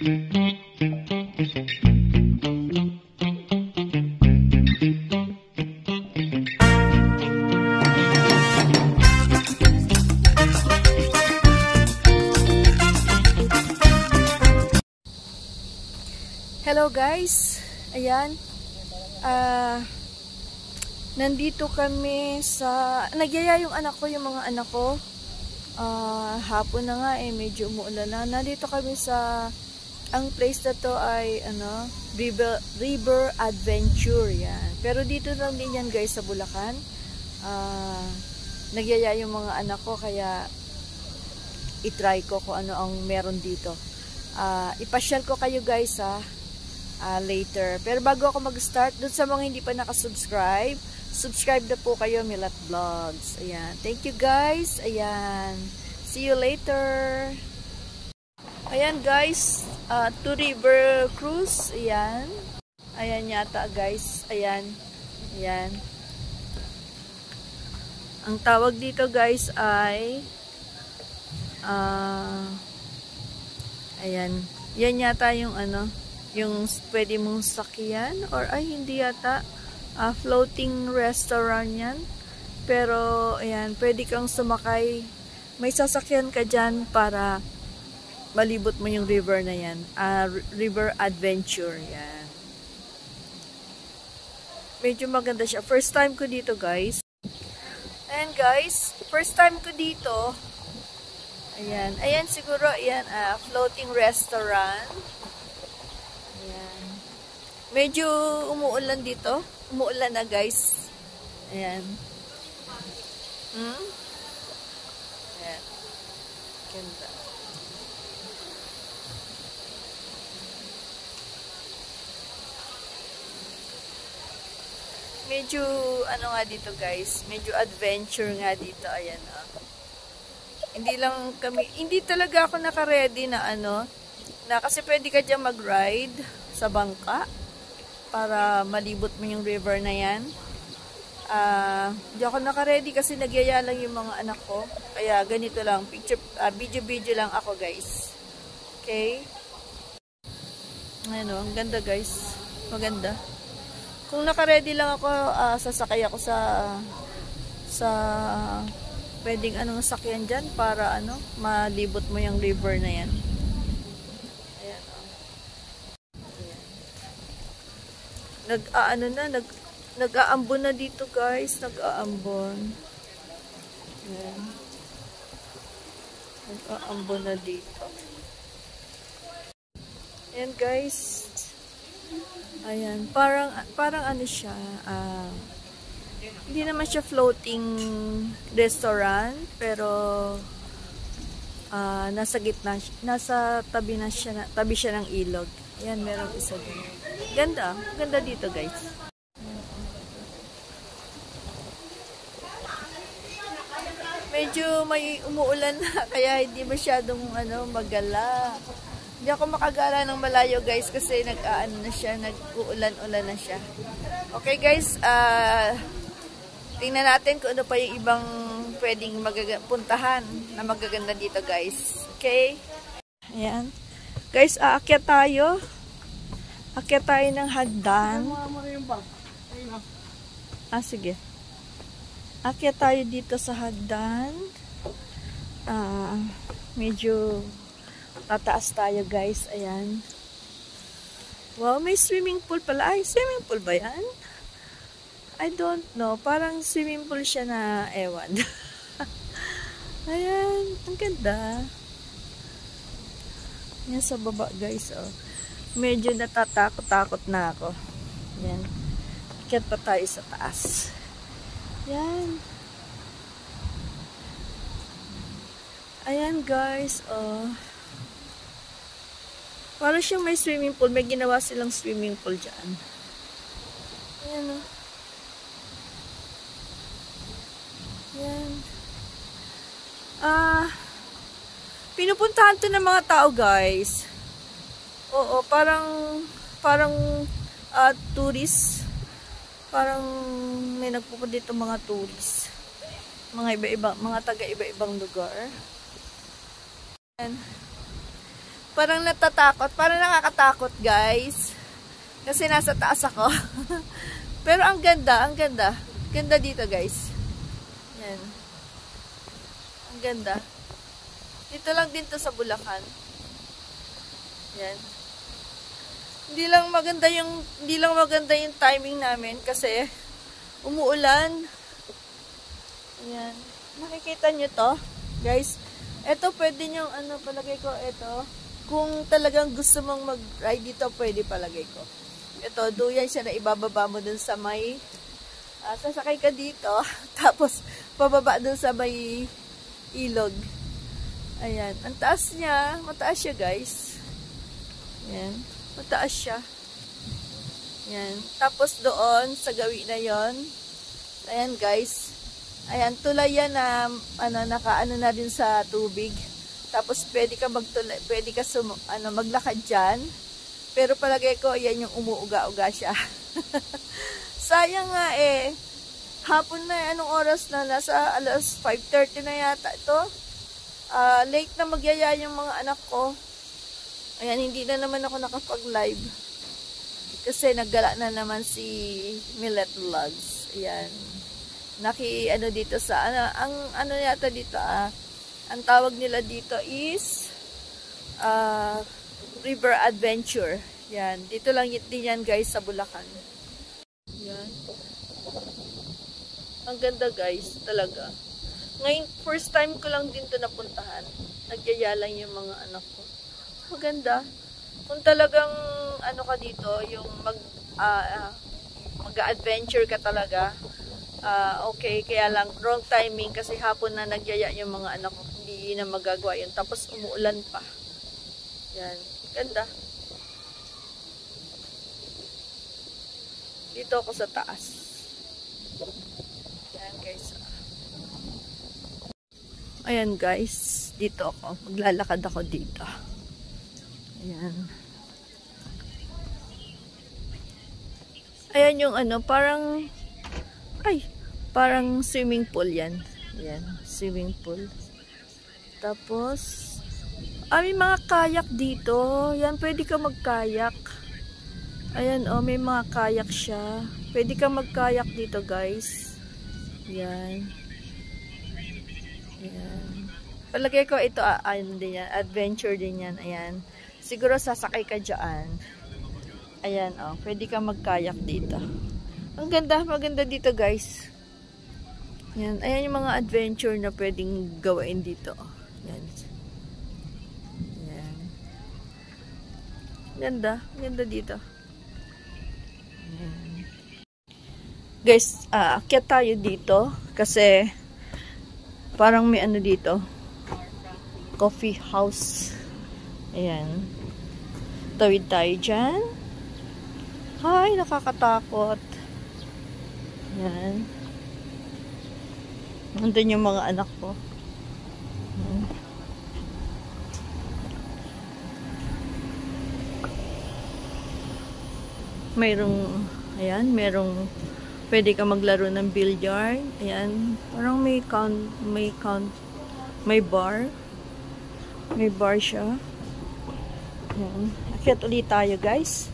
Hello guys, ayan, nandito kami sa, nagyaya yung anak ko, yung mga anak ko, hapon na nga medyo umuulan na. Nandito kami sa, ang place na to ay, River Adventure, yan. Pero dito lang din yan guys sa Bulacan. Nagyaya yung mga anak ko, kaya itry ko kung ano ang meron dito. Ipasyal ko kayo guys later. Pero bago ako mag-start, dun sa mga hindi pa nakasubscribe, subscribe na po kayo, Milat Vlogs. Ayan. Thank you guys. Ayan. See you later. Ayan guys. To River Cruise. Ayan. Ayan yata guys. Ayan. Ayan. Ang tawag dito guys ay ayan. Yan yata yung yung pwede mong sakyan, or ay hindi yata, floating restaurant yan. Pero ayan, pwede kang sumakay, may sasakyan ka dyan para malibot mo yung river na yan. River Adventure yan. Medyo maganda siya, first time ko dito guys. Ayan guys, first time ko dito. Ayan, ayan siguro, ayan, floating restaurant. Ayan. Medyo umuulan dito. Umuulan na guys. Ayan. Ayan. Ganda. Medyo nga dito guys. Medyo adventure nga dito. Ayan Hindi lang kami, hindi talaga ako naka-ready na na kasi pwede ka dyan mag-ride sa bangka para malibot mo yung river na yan. Di ako naka-ready kasi nagyaya lang yung mga anak ko. Kaya ganito lang, video lang ako guys. Okay? Ang ganda guys. Maganda. Kung naka-ready lang ako, sasakay ako sa pwedeng sakyan dyan para malibot mo yung river na yan. Nag-aambon na dito guys, nag-aambon. Ayan. Nag-aambon na dito. Ayan guys. Ayan, parang siya, hindi naman siya floating restaurant, pero nasa gitna, nasa tabi siya ng ilog. Ayan, meron isa din. Ganda. Ganda dito, guys. Medyo may umuulan na, kaya hindi masyadong magala. Hindi ako makagala ng malayo, guys, kasi nag-uulan-ulan na siya. Okay, guys. Tingnan natin kung ano pa yung ibang pwedeng puntahan na magaganda dito, guys. Okay? Ayan. Guys, aakyat tayo. Aakyat tayo ng hagdan. Sige. Aakyat tayo dito sa hagdan. Medyo tataas tayo guys. Ayan. Wow, may swimming pool pala. Ay, swimming pool ba yan? I don't know. Parang swimming pool siya na ewan. Ayan. Ang ganda. Yan sa baba guys. Medyo natatakot-takot na ako. Yan. Akyat pa tayo sa taas. Yan. Ayan guys. Para siyang may swimming pool. May ginawa silang swimming pool dyan. Ayan Yan. Pinupuntahan to ng mga tao guys. Oo, parang tourist. Parang may nagpupunta dito mga tourist. Mga taga iba-ibang lugar. Parang natatakot. Parang nakakatakot, guys. Kasi nasa taas ako. Pero ang ganda, ang ganda. Ganda dito, guys. Yan. Ang ganda. Dito lang din to sa Bulacan. Yan. Hindi lang maganda yung timing namin kasi umuulan. Ayan. Nakikita nyo to, guys. Ito pwede nyo, palagay ko, ito. Kung talagang gusto mong mag-ride dito, pwede palagay ko. Ito, duyan siya na ibababa mo dun sa may, sasakay ka dito, tapos pababa dun sa may ilog. Ayan. Ang taas niya, mataas siya, guys. Ayan. Mataas siya. Ayan. Tapos doon, sa gawi na yon. Ayan, guys. Ayan, tulay yan na, nakaano na din sa tubig. Tapos, pwede ka maglakad dyan. Pero palagay ko, yan yung umuuga-uga siya. Sayang nga eh. Hapon na, anong oras na? Nasa alas 5:30 na yata ito. Late na magyaya yung mga anak ko. Ayan, hindi na naman ako nakapag-live. Kasi naggala na naman si Millet Vlogs. Ayan. Dito sa, ang yata dito, ang tawag nila dito is, River Adventure. Yan. Dito lang din yan, guys, sa Bulacan. Yan. Ang ganda, guys, talaga. Ngayon, first time ko lang din to napuntahan. Nagyaya lang yung mga anak ko. Maganda. Kung talagang, ka dito, yung mag-adventure ka talaga, okay, kaya lang wrong timing kasi hapon na nagyaya yung mga anak ko, hindi na magagawa yun. Tapos umuulan pa. Yan. Ganda. Dito ako sa taas. Yan, guys. Ayan, guys. Dito ako. Maglalakad ako dito. Ayan. Ayan yung parang parang swimming pool yan. Yan, swimming pool. Tapos, may mga kayak dito. Yan, pwede ka magkayak. Ayan, may mga kayak siya. Pwede ka magkayak dito, guys. Yan. Yan. Palagay ko ito, din yan. Adventure din yan. Ayan. Siguro sasakay ka dyan. Ayan, pwede ka magkayak dito. Ang ganda, maganda dito, guys. Yan. Ayan yung mga adventure na pwedeng gawain dito. Yan. Yan. Ganda. Ganda dito. Yan. Guys, akyat tayo dito. Kasi, parang may dito. Coffee house. Ayan. Tawid tayo dyan. Ay, nakakatakot. Yan. Nandun yung mga anak ko. Merong pwede ka maglaro ng billiard. Ayan. Parang may bar. May bar siya. Ayan. Akyat ulit tayo, guys.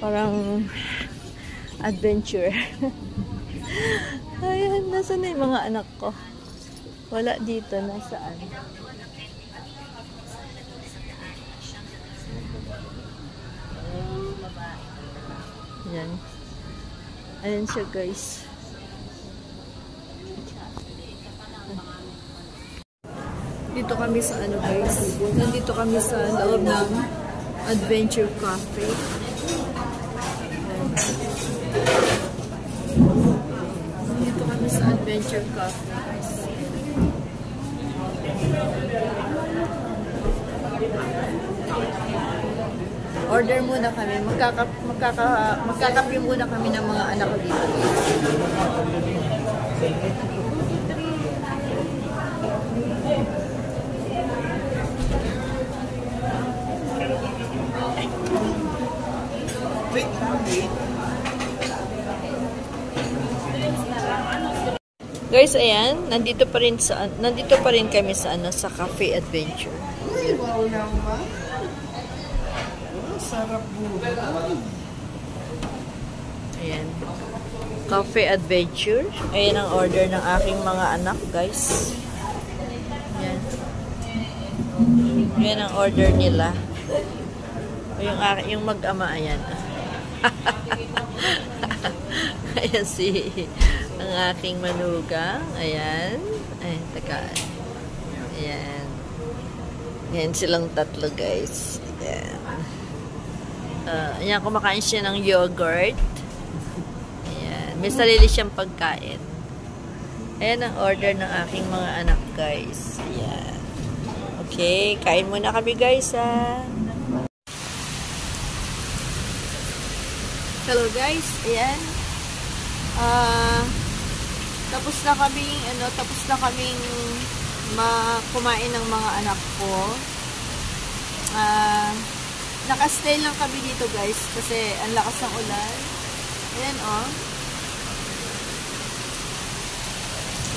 Parang adventure. Ayan, nasa na yung mga anak ko? Wala dito, nasaan? Ayan. Ayan siya, guys. Dito kami sa guys. Nandito kami sa loob ng Adventure Cafe. Dito kami sa Adventure Cafe, guys. Order muna kami. Magkakape muna kami ng mga anak ko dito. Guys, ayan, nandito pa rin kami sa sa Cafe Adventure. Uy, wow naman. Oh, sarap buhay. Ayan. Cafe Adventure. Ayan ang order ng aking mga anak, guys. Ayan. Ayan ang order nila. O yung mag-ama, ayan. Ayan ang aking manugang. Ayan. Ay, teka. Ayan. Ayan silang tatlo, guys. Ayan. Ayan, kumakain siya ng yogurt. Ayan. May sarili siyang pagkain. Ayan ang order ng aking mga anak, guys. Ayan. Okay, kain muna kami, guys, ha. Hello, guys. Ayan. Tapos na kaming kumain ng mga anak ko. Naka-stay lang kami dito, guys, kasi ang lakas ng ulan. Ayan, oh.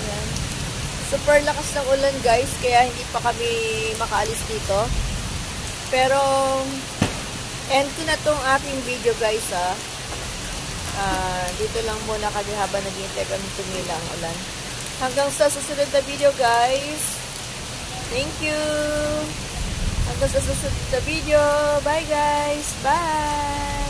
Ayan. Super lakas ng ulan, guys, kaya hindi pa kami makaalis dito. Pero end ko na tong aking video, guys, ha. Dito lang muna kami habang naghihintay kami tumila ang ulan. Hanggang sa susunod na video, guys. Thank you. Hanggang sa susunod na video. Bye, guys. Bye.